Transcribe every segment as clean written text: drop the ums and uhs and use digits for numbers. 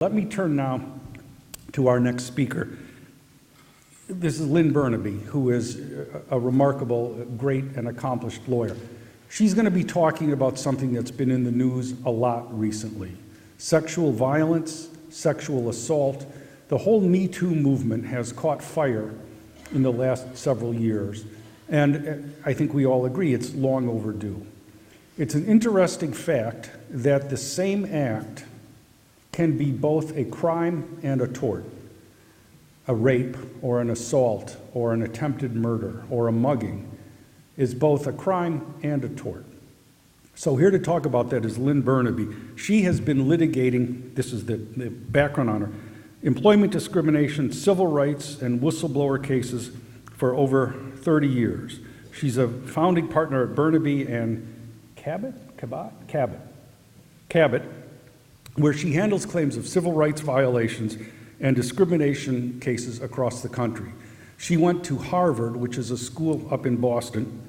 Let me turn now to our next speaker. This is Lynne Bernabei, who is a remarkable, great, and accomplished lawyer. She's going to be talking about something that's been in the news a lot recently: sexual violence, sexual assault. The whole Me Too movement has caught fire in the last several years, and I think we all agree it's long overdue. It's an interesting fact that the same act can be both a crime and a tort. A rape or an assault or an attempted murder or a mugging is both a crime and a tort. So here to talk about that is Lynne Bernabei. She has been litigating, this is the background on her, employment discrimination, civil rights, and whistleblower cases for over 30 years. She's a founding partner at Burnaby and Cabot, where she handles claims of civil rights violations and discrimination cases across the country. She went to Harvard, which is a school up in Boston,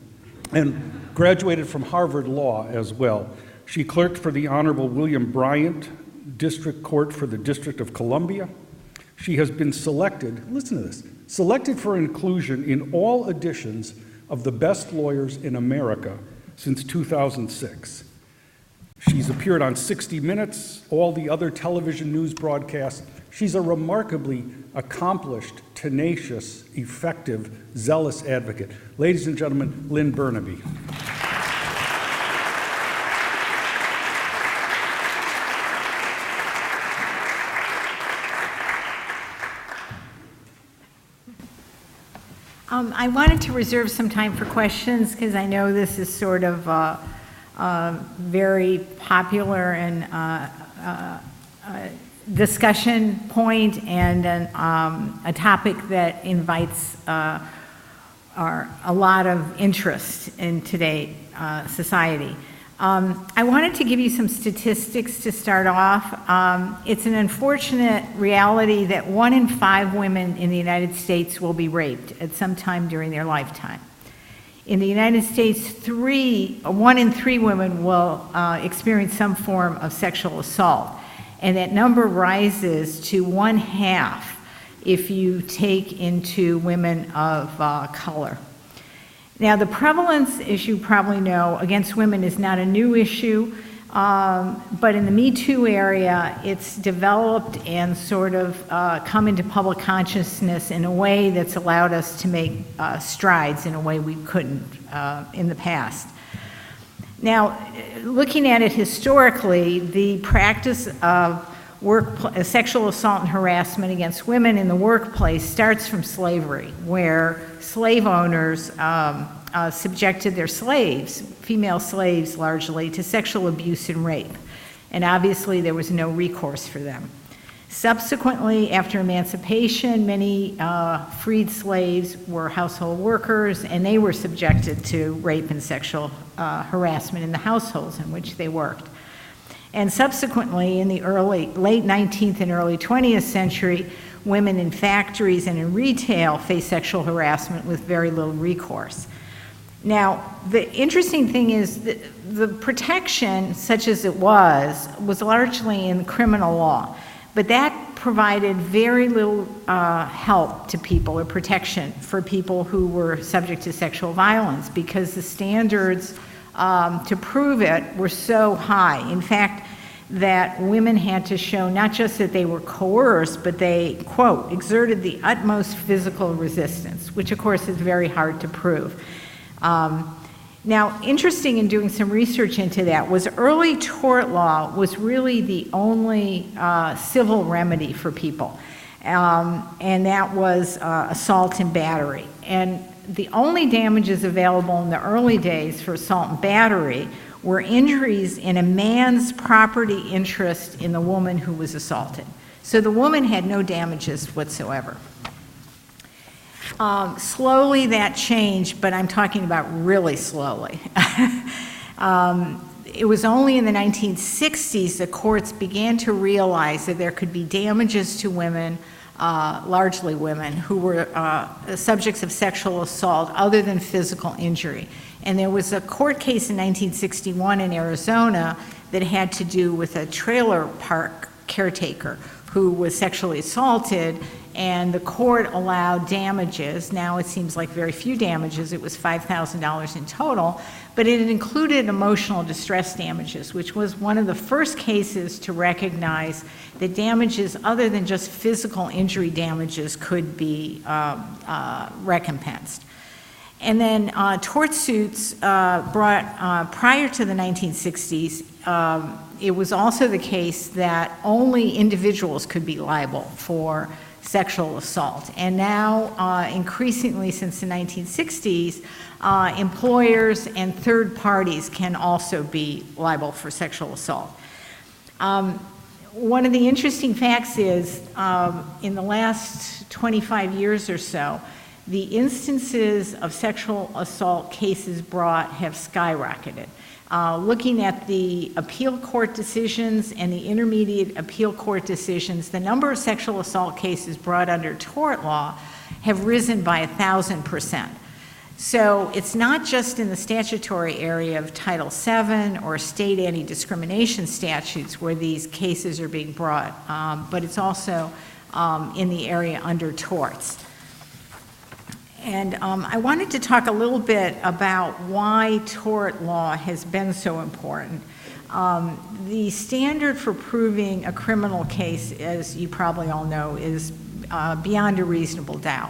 and graduated from Harvard Law as well. She clerked for the Honorable William Bryant District Court for the District of Columbia. She has been selected, listen to this, selected for inclusion in all editions of the Best Lawyers in America since 2006. She's appeared on 60 Minutes, all the other television news broadcasts. She's a remarkably accomplished, tenacious, effective, zealous advocate. Ladies and gentlemen, Lynne Burnaby. I wanted to reserve some time for questions because I know this is sort of very popular and discussion point and a topic that invites a lot of interest in today's society. I wanted to give you some statistics to start off. It's an unfortunate reality that 1 in 5 women in the United States will be raped at some time during their lifetime. In the United States, 1 in 3 women will experience some form of sexual assault, and that number rises to 1/2 if you take into women of color. Now, the prevalence, as you probably know, against women is not a new issue, but in the Me Too area, it's developed and sort of come into public consciousness in a way that's allowed us to make strides in a way we couldn't in the past. Now, looking at it historically, the practice of sexual assault and harassment against women in the workplace starts from slavery, where slave owners subjected their slaves, female slaves largely, to sexual abuse and rape. And obviously there was no recourse for them. Subsequently, after emancipation, many freed slaves were household workers, and they were subjected to rape and sexual harassment in the households in which they worked. And subsequently, in the late 19th and early 20th century, women in factories and in retail faced sexual harassment with very little recourse. Now, the interesting thing is that the protection, such as it was largely in criminal law, but that provided very little help to people or protection for people who were subject to sexual violence because the standards to prove it were so high. In fact, that women had to show not just that they were coerced, but they, quote, exerted the utmost physical resistance, which of course is very hard to prove. Now, interesting in doing some research into that was early tort law was really the only civil remedy for people, and that was assault and battery. And the only damages available in the early days for assault and battery were injuries in a man's property interest in the woman who was assaulted. So the woman had no damages whatsoever. Slowly that changed, but I'm talking about really slowly. It was only in the 1960s that courts began to realize that there could be damages to women, largely women, who were subjects of sexual assault other than physical injury. And there was a court case in 1961 in Arizona that had to do with a trailer park caretaker who was sexually assaulted, and the court allowed damages. Now it seems like very few damages. It was $5,000 in total, but it included emotional distress damages, which was one of the first cases to recognize that damages other than just physical injury damages could be recompensed. And then tort suits brought prior to the 1960s, it was also the case that only individuals could be liable for sexual assault. And now, increasingly since the 1960s, employers and third parties can also be liable for sexual assault. One of the interesting facts is, in the last 25 years or so, the instances of sexual assault cases brought have skyrocketed. Looking at the appeal court decisions and the intermediate appeal court decisions, the number of sexual assault cases brought under tort law have risen by 1,000%. So it's not just in the statutory area of Title VII or state anti-discrimination statutes where these cases are being brought, but it's also in the area under torts. And I wanted to talk a little bit about why tort law has been so important. The standard for proving a criminal case, as you probably all know, is beyond a reasonable doubt.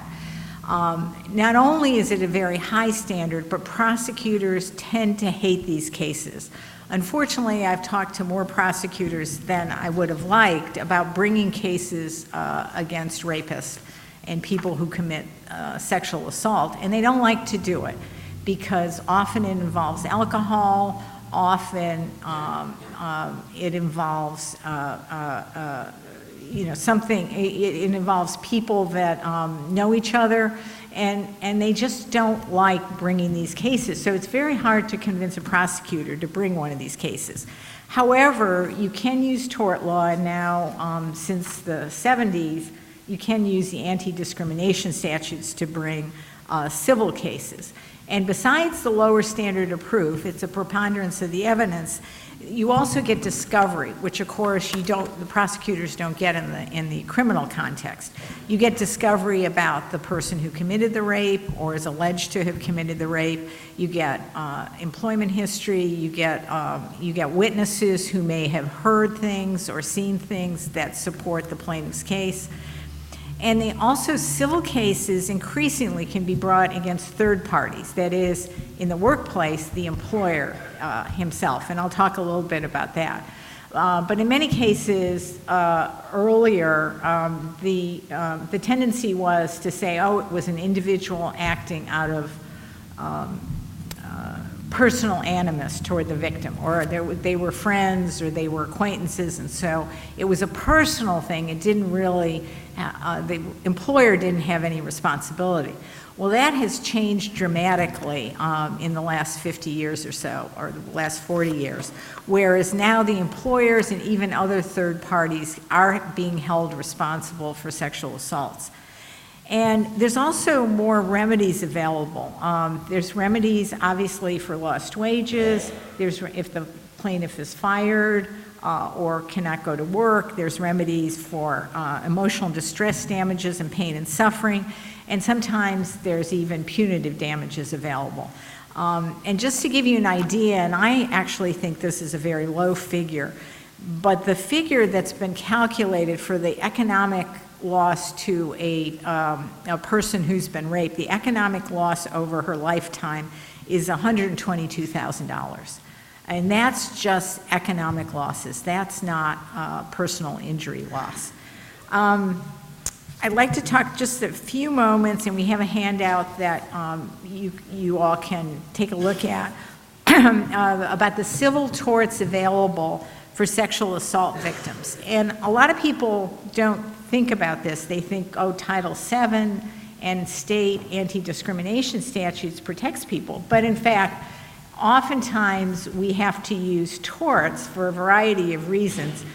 Not only is it a very high standard, but prosecutors tend to hate these cases. Unfortunately, I've talked to more prosecutors than I would have liked about bringing cases against rapists and people who commit sexual assault, and they don't like to do it because often it involves alcohol, often it involves something, it involves people that know each other, and they just don't like bringing these cases. So it's very hard to convince a prosecutor to bring one of these cases. However, you can use tort law, and now since the 70s, you can use the anti-discrimination statutes to bring civil cases. And besides the lower standard of proof, it's a preponderance of the evidence, you also get discovery, which of course the prosecutors don't get in the criminal context. You get discovery about the person who committed the rape or is alleged to have committed the rape. You get employment history. You get witnesses who may have heard things or seen things that support the plaintiff's case. And also civil cases increasingly can be brought against third parties, that is, in the workplace, the employer himself, and I'll talk a little bit about that. But in many cases earlier, the tendency was to say, oh, it was an individual acting out of personal animus toward the victim, or they were friends or they were acquaintances, and so it was a personal thing. It didn't really, the employer didn't have any responsibility. Well, that has changed dramatically in the last 50 years or so, or the last 40 years, whereas now the employers and even other third parties are being held responsible for sexual assaults. And there's also more remedies available. There's remedies, obviously, for lost wages. There's if the plaintiff is fired or cannot go to work. There's remedies for emotional distress damages and pain and suffering. And sometimes there's even punitive damages available. And just to give you an idea, and I actually think this is a very low figure, but the figure that's been calculated for the economic loss to a person who's been raped, the economic loss over her lifetime is $122,000. And that's just economic losses. That's not personal injury loss. I'd like to talk just a few moments, and we have a handout that you all can take a look at, about the civil torts available for sexual assault victims. And a lot of people don't think about this. They think, oh, Title VII and state anti-discrimination statutes protects people. But in fact, oftentimes we have to use torts for a variety of reasons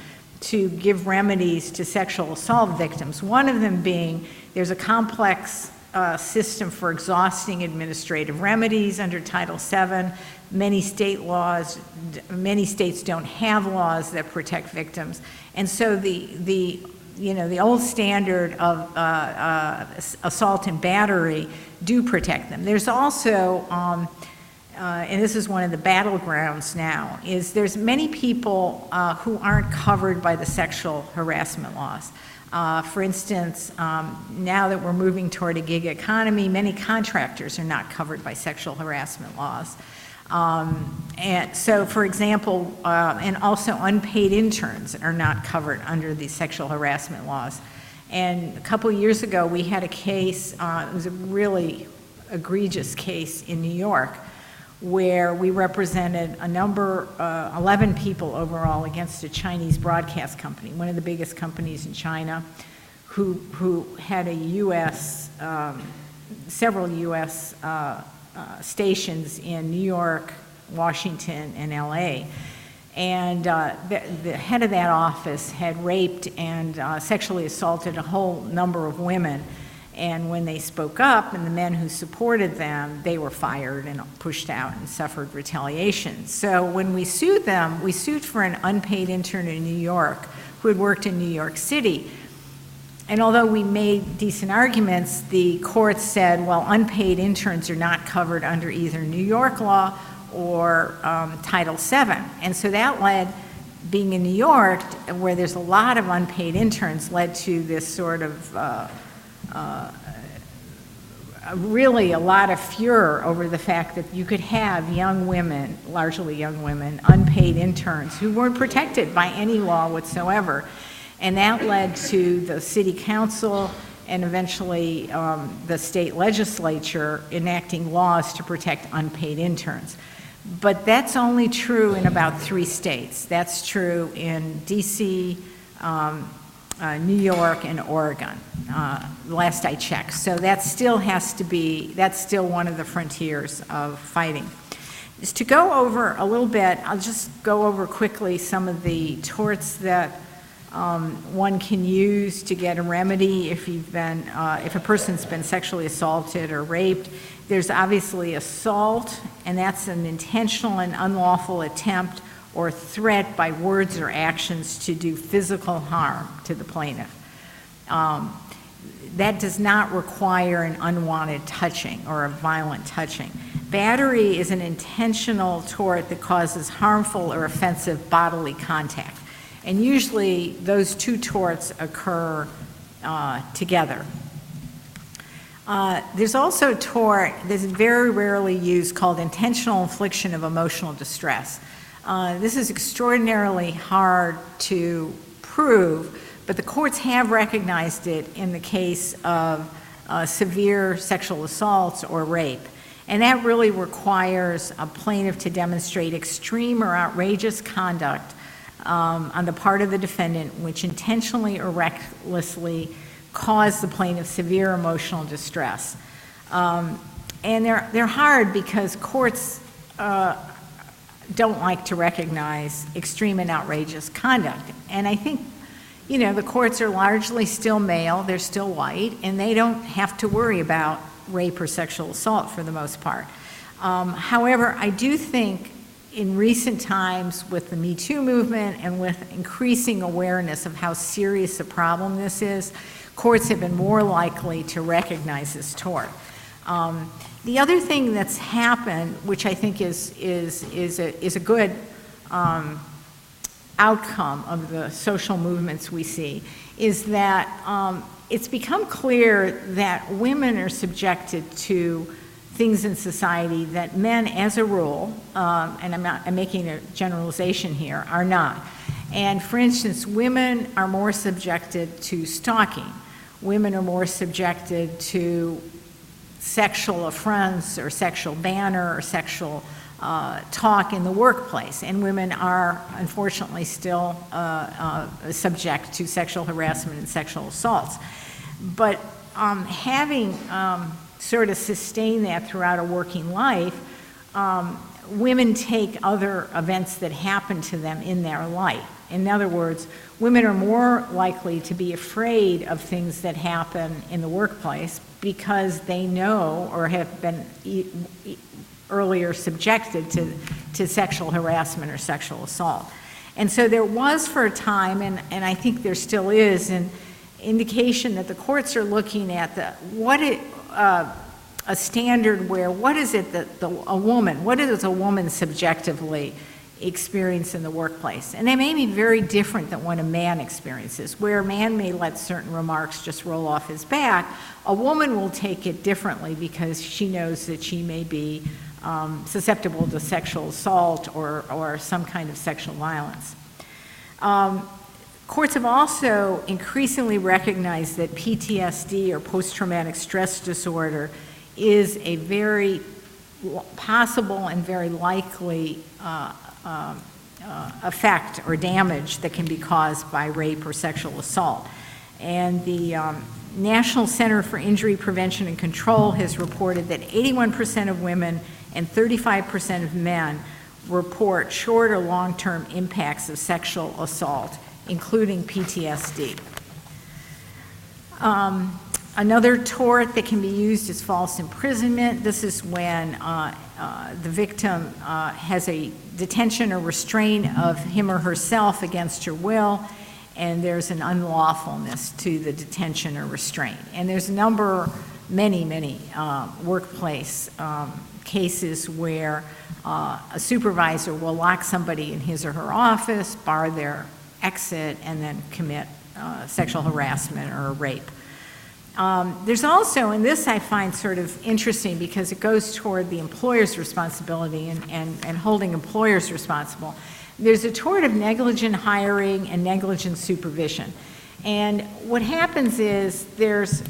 to give remedies to sexual assault victims. One of them being there's a complex system for exhausting administrative remedies under Title VII. Many states don't have laws that protect victims. And so the the old standard of assault and battery do protect them. There's also, and this is one of the battlegrounds now, is there's many people who aren't covered by the sexual harassment laws. For instance, now that we're moving toward a gig economy, many contractors are not covered by sexual harassment laws. And so, for example, and also unpaid interns are not covered under the sexual harassment laws. And a couple years ago, we had a case, it was a really egregious case in New York, where we represented 11 people overall against a Chinese broadcast company, one of the biggest companies in China, who had several U.S. Stations in New York, Washington, and L.A. And the head of that office had raped and sexually assaulted a whole number of women. And when they spoke up, and the men who supported them, they were fired and pushed out and suffered retaliation. So when we sued them, we sued for an unpaid intern in New York who had worked in New York City. And although we made decent arguments, the court said, well, unpaid interns are not covered under either New York law or Title VII. And so that led, being in New York, where there's a lot of unpaid interns, led to this sort of really a lot of furor over the fact that you could have young women, largely young women, unpaid interns who weren't protected by any law whatsoever. And that led to the city council and eventually the state legislature enacting laws to protect unpaid interns. But that's only true in about 3 states. That's true in DC, New York, and Oregon, last I checked. So that still has to be, that's still one of the frontiers of fighting. Just to go over a little bit, I'll just go over quickly some of the torts that one can use to get a remedy if if a person's been sexually assaulted or raped. There's obviously assault, and that's an intentional and unlawful attempt or threat by words or actions to do physical harm to the plaintiff. That does not require an unwanted touching or a violent touching. Battery is an intentional tort that causes harmful or offensive bodily contact. And usually those 2 torts occur together. There's also a tort that's very rarely used called intentional infliction of emotional distress. This is extraordinarily hard to prove, but the courts have recognized it in the case of severe sexual assaults or rape. And that really requires a plaintiff to demonstrate extreme or outrageous conduct on the part of the defendant, which intentionally or recklessly caused the plaintiff severe emotional distress. And they're hard because courts don't like to recognize extreme and outrageous conduct. And I think, the courts are largely still male, they're still white, and they don't have to worry about rape or sexual assault for the most part. However, I do think in recent times with the Me Too movement and with increasing awareness of how serious a problem this is, courts have been more likely to recognize this tort. The other thing that's happened, which I think is a good outcome of the social movements we see, is that it's become clear that women are subjected to things in society that men, as a rule, and I'm making a generalization here, are not. And for instance, women are more subjected to stalking. Women are more subjected to sexual affronts or sexual banter or sexual talk in the workplace. And women are, unfortunately, still subject to sexual harassment and sexual assaults. But having sort of sustained that throughout a working life, women take other events that happen to them in their life. In other words, women are more likely to be afraid of things that happen in the workplace because they know or have been earlier subjected to sexual harassment or sexual assault. And so there was for a time, and I think there still is, and indication that the courts are looking at a standard where what is it that what does a woman subjectively experience in the workplace? And they may be very different than what a man experiences. Where a man may let certain remarks just roll off his back, a woman will take it differently because she knows that she may be susceptible to sexual assault or some kind of sexual violence. Courts have also increasingly recognized that PTSD, or post-traumatic stress disorder, is a very possible and very likely effect or damage that can be caused by rape or sexual assault. And the National Center for Injury Prevention and Control has reported that 81% of women and 35% of men report short or long-term impacts of sexual assault, including PTSD. Another tort that can be used is false imprisonment. This is when the victim has a detention or restraint of him or herself against her will, and there's an unlawfulness to the detention or restraint. And there's many workplace cases where a supervisor will lock somebody in his or her office, bar their exit, and then commit sexual harassment or rape. There's also, and this I find sort of interesting because it goes toward the employer's responsibility and holding employers responsible. There's a tort of negligent hiring and negligent supervision. And what happens is there's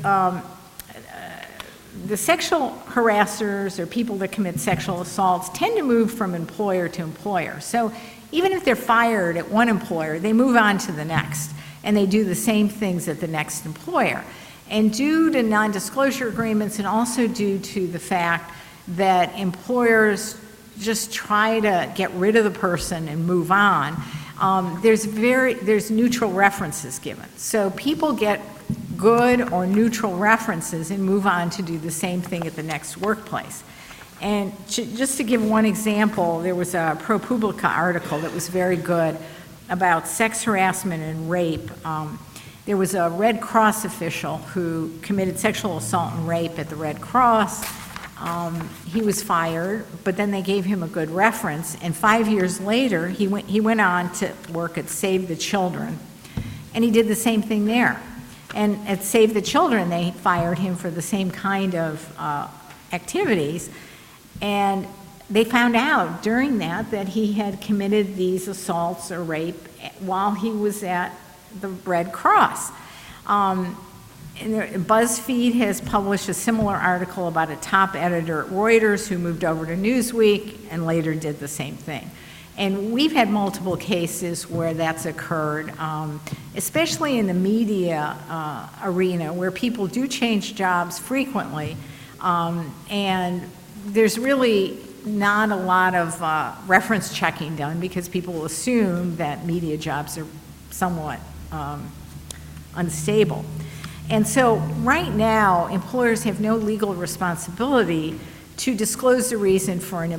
the sexual harassers or people that commit sexual assaults tend to move from employer to employer. So even if they're fired at one employer, they move on to the next, and they do the same things at the next employer. And due to non-disclosure agreements, and also due to the fact that employers just try to get rid of the person and move on, there's neutral references given. So people get good or neutral references and move on to do the same thing at the next workplace. And just to give one example, there was a ProPublica article that was very good about sex harassment and rape. There was a Red Cross official who committed sexual assault and rape at the Red Cross. He was fired, but then they gave him a good reference, and 5 years later, he went on to work at Save the Children, and he did the same thing there. And at Save the Children, they fired him for the same kind of activities, and they found out during that he had committed these assaults or rape while he was at the Red Cross. BuzzFeed has published a similar article about a top editor at Reuters who moved over to Newsweek and later did the same thing. And we've had multiple cases where that's occurred, especially in the media arena, where people do change jobs frequently, and there's really not a lot of reference checking done because people assume that media jobs are somewhat unstable. And so right now, employers have no legal responsibility to disclose the reason for an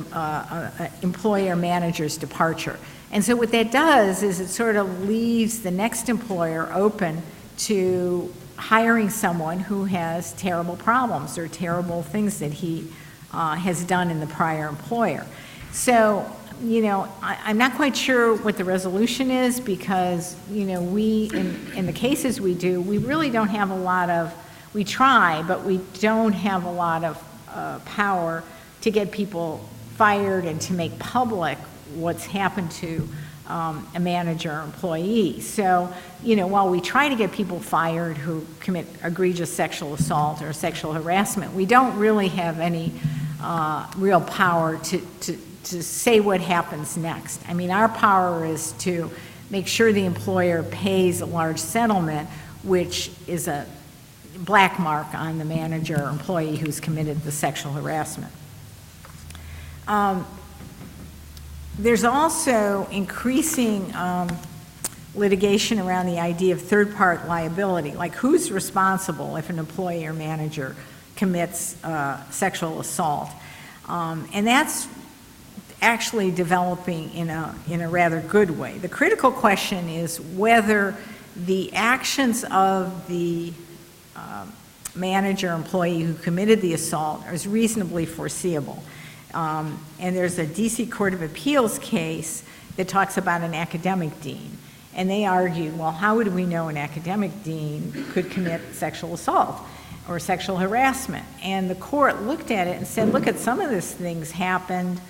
employee or manager's departure. And so what that does is it sort of leaves the next employer open to hiring someone who has terrible problems or terrible things that he has done in the prior employer. So, you know, I'm not quite sure what the resolution is because, you know, we, in the cases we do, we really don't have a lot of, we try, but we don't have a lot of power to get people fired and to make public what's happened to a manager or employee. So, you know, while we try to get people fired who commit egregious sexual assault or sexual harassment, we don't really have any real power to say what happens next. I mean, our power is to make sure the employer pays a large settlement, which is a black mark on the manager or employee who's committed the sexual harassment. There's also increasing litigation around the idea of third-party liability, like who's responsible if an employee or manager commits sexual assault. And that's actually developing in a rather good way. The critical question is whether the actions of the manager employee who committed the assault is reasonably foreseeable. And there's a DC Court of Appeals case that talks about an academic dean. And they argued, well, how would we know an academic dean could commit sexual assault or sexual harassment? And the court looked at it and said, look, at some of these things happened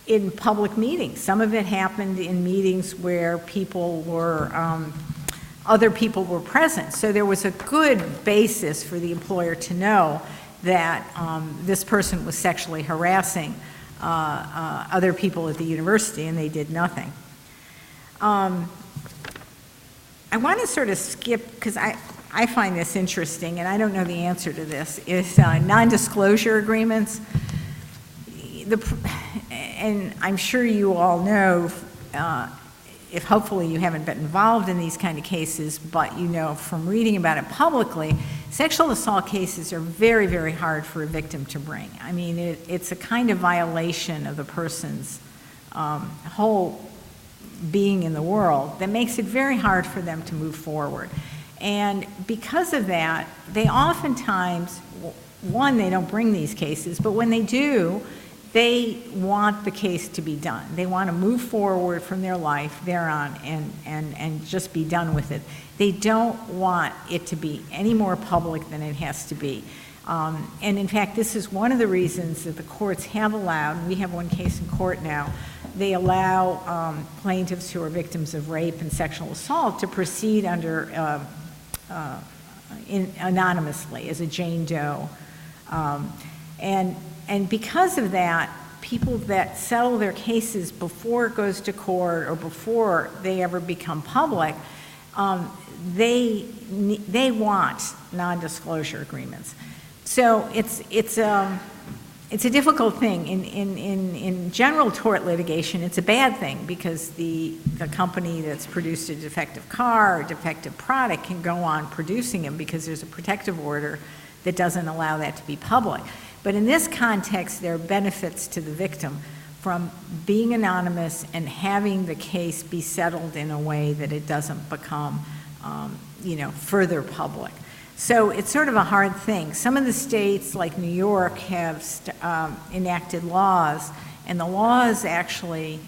in public meetings. Some of it happened in meetings where people were, other people were present. So there was a good basis for the employer to know that this person was sexually harassing other people at the university, and they did nothing. I want to sort of skip, because I find this interesting, and I don't know the answer to this, is non-disclosure agreements. And I'm sure you all know, if hopefully you haven't been involved in these kind of cases, but you know from reading about it publicly, sexual assault cases are very, very hard for a victim to bring. I mean, it's a kind of violation of the person's whole being in the world that makes it very hard for them to move forward. And because of that, they oftentimes, one, they don't bring these cases, but when they do, they want the case to be done. They want to move forward from their life thereon and just be done with it. They don't want it to be any more public than it has to be. And in fact, this is one of the reasons that the courts have allowed, and we have one case in court now, they allow plaintiffs who are victims of rape and sexual assault to proceed under anonymously as a Jane Doe. And because of that, people that settle their cases before it goes to court or before they ever become public, they want non-disclosure agreements. So it's a difficult thing. In general tort litigation, it's a bad thing because the company that's produced a defective car or defective product can go on producing them because there's a protective order that doesn't allow that to be public. But in this context, there are benefits to the victim from being anonymous and having the case be settled in a way that it doesn't become, further public. So it's sort of a hard thing. Some of the states, like New York, have enacted laws, and the laws actually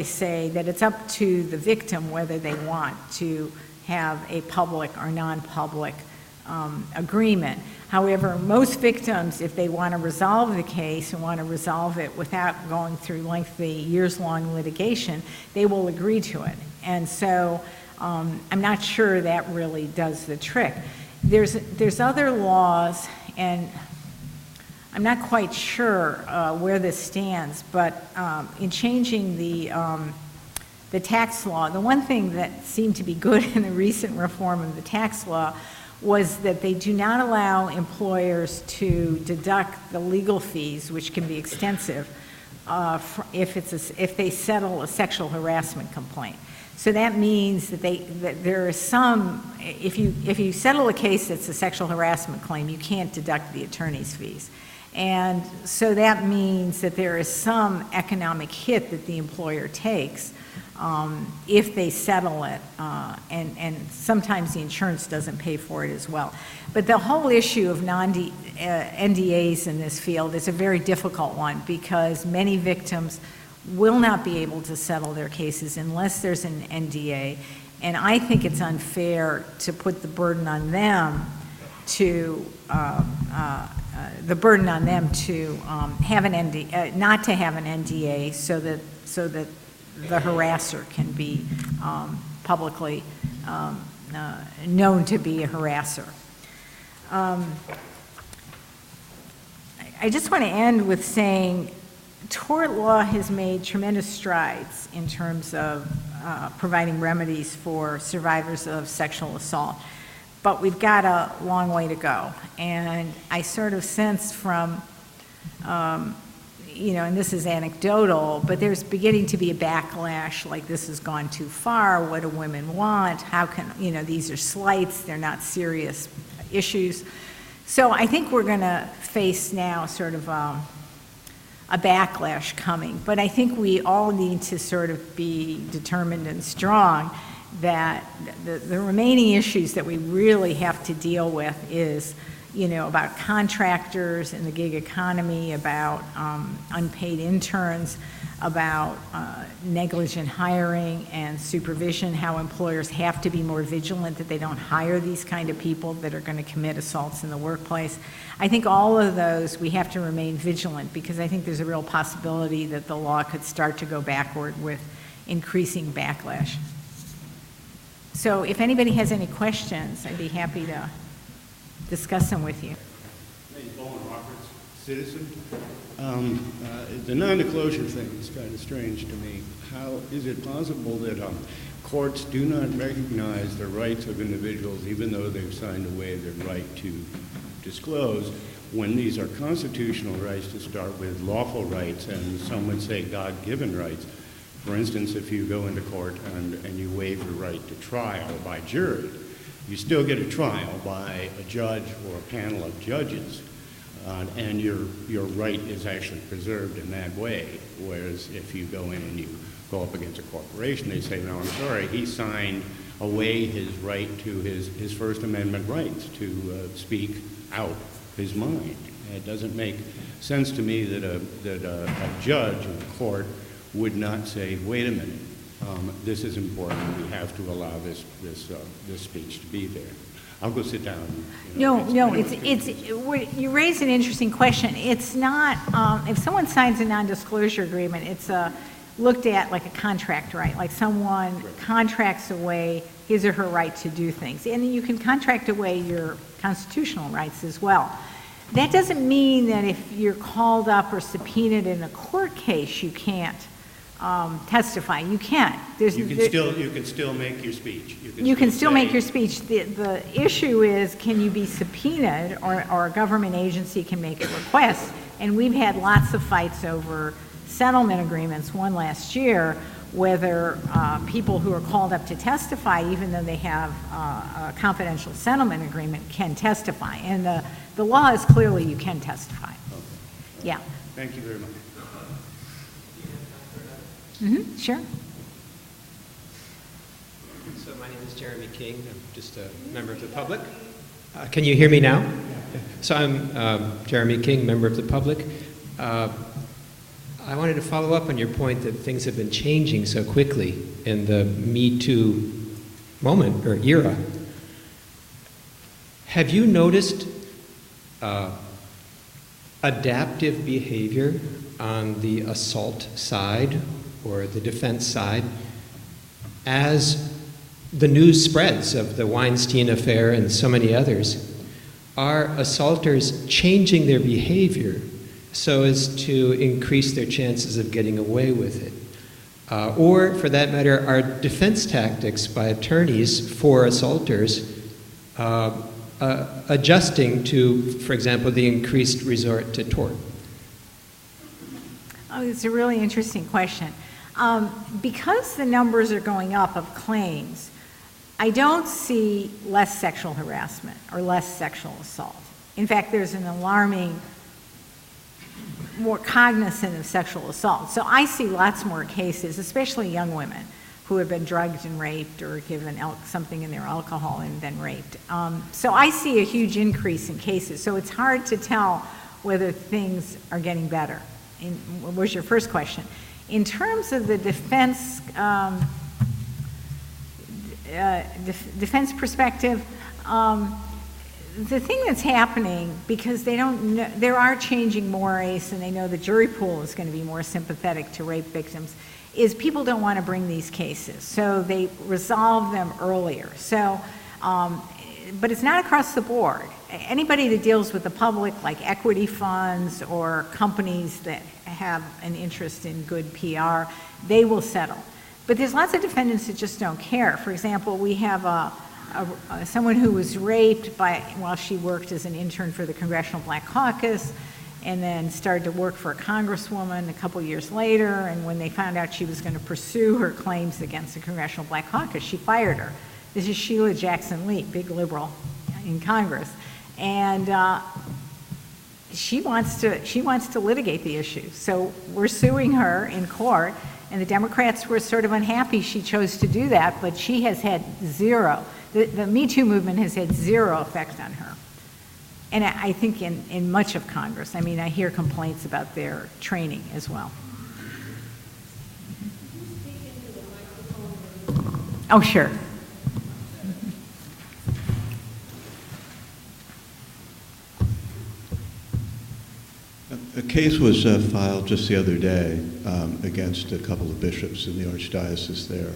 say that it's up to the victim whether they want to have a public or non-public agreement. However, most victims, if they want to resolve the case and want to resolve it without going through lengthy, years-long litigation, they will agree to it. And so I'm not sure that really does the trick. There's other laws, and I'm not quite sure where this stands, but in changing the tax law, the one thing that seemed to be good in the recent reform of the tax law was that they do not allow employers to deduct the legal fees, which can be extensive, if they settle a sexual harassment complaint. So that means that there is some, if you settle a case that's a sexual harassment claim, you can't deduct the attorney's fees. And so that means that there is some economic hit that the employer takes if they settle it, and sometimes the insurance doesn't pay for it as well. But the whole issue of NDAs in this field is a very difficult one because many victims will not be able to settle their cases unless there's an NDA, and I think it's unfair to put the burden on them to have an NDA, not to have an NDA, so that the harasser can be publicly known to be a harasser. I just want to end with saying tort law has made tremendous strides in terms of providing remedies for survivors of sexual assault, but we've got a long way to go. And I sort of sense from and this is anecdotal, but there's beginning to be a backlash, like this has gone too far, what do women want, how can, these are slights, they're not serious issues. So I think we're going to face now sort of a a backlash coming. But I think we all need to sort of be determined and strong that the remaining issues that we really have to deal with is, about contractors in the gig economy, about unpaid interns, about negligent hiring and supervision, how employers have to be more vigilant that they don't hire these kind of people that are going to commit assaults in the workplace. I think all of those we have to remain vigilant, because I think there's a real possibility that the law could start to go backward with increasing backlash. So if anybody has any questions, I'd be happy to discuss them with you. Citizen. The non-disclosure thing is kind of strange to me. How is it possible that courts do not recognize the rights of individuals, even though they've signed away their right to disclose, when these are constitutional rights to start with, lawful rights, and some would say God-given rights? For instance, if you go into court and you waive your right to trial by jury, you still get a trial by a judge or a panel of judges. And your right is actually preserved in that way. Whereas if you go in and you go up against a corporation, they say, no, I'm sorry, he signed away his right to his First Amendment rights to speak out his mind. It doesn't make sense to me that a judge in court would not say, wait a minute, this is important, we have to allow this speech to be there. I'll go sit down. No, you raise an interesting question. It's not, if someone signs a non-disclosure agreement, it's looked at like a contract right, like someone contracts away his or her right to do things. And you can contract away your constitutional rights as well. That doesn't mean that if you're called up or subpoenaed in a court case, you can't testify. You can. You can still make your speech. You can still make your speech. The issue is, can you be subpoenaed, or a government agency can make a request? And we've had lots of fights over settlement agreements, one last year, whether people who are called up to testify, even though they have a confidential settlement agreement, can testify. And the law is clearly you can testify. Okay. Yeah. Thank you very much. Mm-hmm, sure. So my name is Jeremy King. I'm just a member of the public. Can you hear me now? So I'm Jeremy King, member of the public. I wanted to follow up on your point that things have been changing so quickly in the Me Too moment or era. Have you noticed adaptive behavior on the assault side or the defense side as the news spreads of the Weinstein affair and so many others? Are assaulters changing their behavior so as to increase their chances of getting away with it? Or, for that matter, are defense tactics by attorneys for assaulters adjusting to, for example, the increased resort to tort? Oh, it's a really interesting question. Because the numbers are going up of claims, I don't see less sexual harassment or less sexual assault. In fact, there's an alarming, more cognizant of sexual assault. So I see lots more cases, especially young women who have been drugged and raped or given something in their alcohol and then raped. So I see a huge increase in cases. So it's hard to tell whether things are getting better. What was your first question? In terms of the defense defense perspective, the thing that's happening, because they don't know, there are changing mores, and they know the jury pool is going to be more sympathetic to rape victims, is people don't want to bring these cases, so they resolve them earlier. So, but it's not across the board. Anybody that deals with the public, like equity funds or companies that have an interest in good PR, they will settle. But there's lots of defendants that just don't care. For example, we have someone who was raped while she worked as an intern for the Congressional Black Caucus, and then started to work for a congresswoman a couple years later, and when they found out she was going to pursue her claims against the Congressional Black Caucus, she fired her. This is Sheila Jackson Lee, big liberal in Congress. And she wants to litigate the issue. So we're suing her in court, and the Democrats were sort of unhappy she chose to do that, but she has had zero. The Me Too movement has had zero effect on her. And I think in much of Congress. I mean, I hear complaints about their training as well. Oh, sure. A case was filed just the other day against a couple of bishops in the archdiocese there.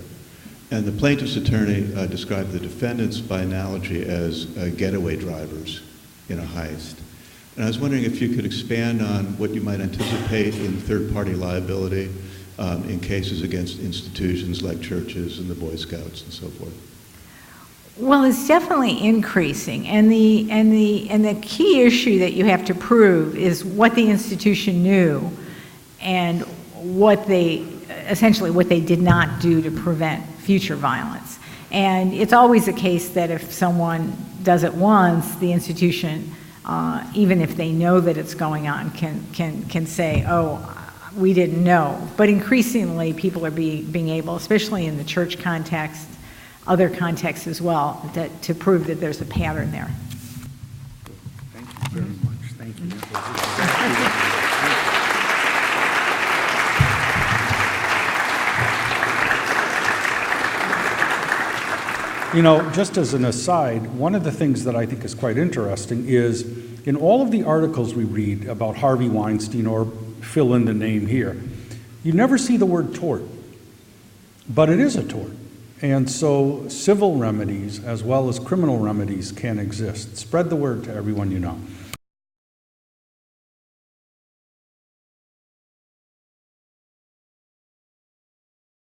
And the plaintiff's attorney described the defendants by analogy as getaway drivers in a heist. And I was wondering if you could expand on what you might anticipate in third-party liability in cases against institutions like churches and the Boy Scouts and so forth. Well, it's definitely increasing, and the key issue that you have to prove is what the institution knew, and essentially what they did not do to prevent future violence. And it's always the case that if someone does it once, the institution, even if they know that it's going on, can say, "Oh, we didn't know." But increasingly, people are being able, especially in the church context, other contexts as well, to prove that there's a pattern there. Thank you very much. Thank you. You know, just as an aside, one of the things that I think is quite interesting is in all of the articles we read about Harvey Weinstein, or fill in the name here, you never see the word tort, but it is a tort. And so civil remedies as well as criminal remedies can exist. Spread the word to everyone you know.